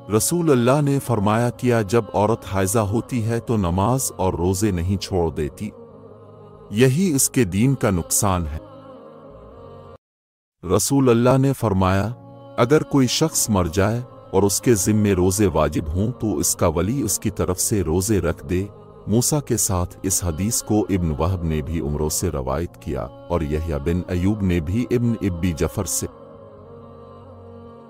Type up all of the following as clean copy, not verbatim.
رسول اللہ نے فرمایا کیا جب عورت حائضہ ہوتی ہے تو نماز اور روزے نہیں چھوڑ دیتی، یہی اس کے دین کا نقصان ہے۔ رسول اللہ نے فرمایا اگر کوئی شخص مر جائے اور اس کے ذمے روزے واجب ہوں تو اس کا ولی اس کی طرف سے روزے رکھ دے۔ موسیٰ کے ساتھ اس حدیث کو ابن وہب نے بھی عمرو سے روایت کیا اور یحییٰ بن ایوب نے بھی ابن ابی جعفر سے۔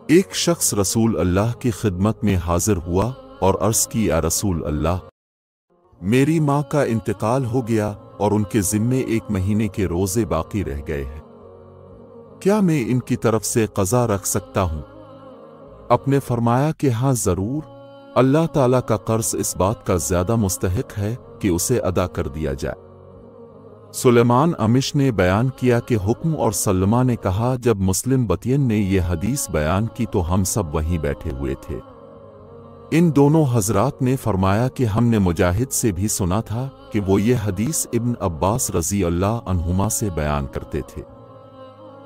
ایک شخص رسول اللہ کی خدمت میں حاضر ہوا اور عرض کی یا رسول اللہ، میری ماں کا انتقال ہو گیا اور ان کے ذمے 1 مہینے کے روزے باقی رہ گئے ہیں، کیا میں ان کی طرف سے قضا رکھ سکتا ہوں؟ آپ نے فرمایا کہ ہاں ضرور، اللہ تعالیٰ کا قرض اس بات کا زیادہ مستحق ہے کہ اسے ادا کر دیا جائے۔ سلیمان امش نے بیان کیا کہ حکم اور سلمہ نے کہا جب مسلم بطین نے یہ حدیث بیان کی تو ہم سب وہیں بیٹھے ہوئے تھے۔ ان دونوں حضرات نے فرمایا کہ ہم نے مجاہد سے بھی سنا تھا کہ وہ یہ حدیث ابن عباس رضی اللہ عنہما سے بیان کرتے تھے۔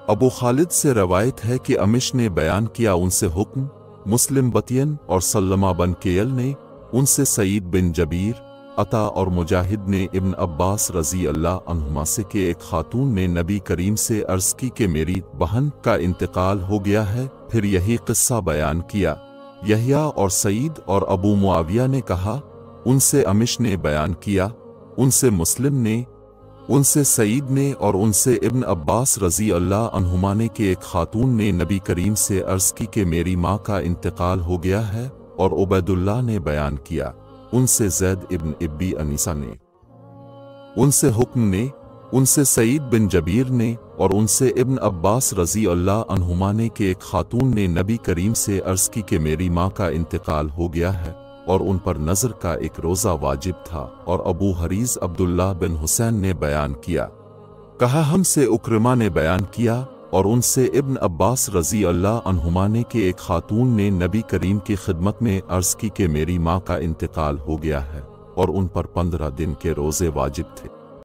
ابو خالد سے روایت ہے کہ امش نے بیان کیا ان سے حکم، مسلم بطین اور سلمہ بن کیل نے ان سے سعید بن جبیر، عطا اور مجاہد نے ابن عباس رضی اللہ عنہما سے کہ ایک خاتون نے نبی کریم سے عرض کی کہ میری بہن کا انتقال ہو گیا ہے، پھر یہی قصہ بیان کیا۔ یحییٰ اور سعید اور ابو معاویہ نے کہا، ان سے امش نے بیان کیا، ان سے مسلم نے، ان سے سعید نے اور ان سے ابن عباس رضی اللہ عنہما نے کہ ایک خاتون نے نبی کریم سے عرض کی کہ میری ماں کا انتقال ہو گیا ہے، اور عبید اللہ نے بیان کیا، ان سے زید ابن ابی انیسہ نے، ان سے حکم نے، ان سے سعید بن جبیر نے اور ان سے ابن عباس رضی اللہ عنہما نے کہ ایک خاتون نے نبی کریم سے عرض کی کہ میری ماں کا انتقال ہو گیا ہے، اور ان پر نذر کا ایک روزہ واجب تھا۔ اور ابو حریز عبداللہ بن حسین نے بیان کیا، کہا ہم سے اکرمہ نے بیان کیا اور ان سے ابن عباس رضی اللہ عنہما نے کہ ایک خاتون نے نبی کریم کی خدمت میں عرض کی کہ میری ماں کا انتقال ہو گیا ہے، اور ان پر 15 دن کے روزے واجب تھے۔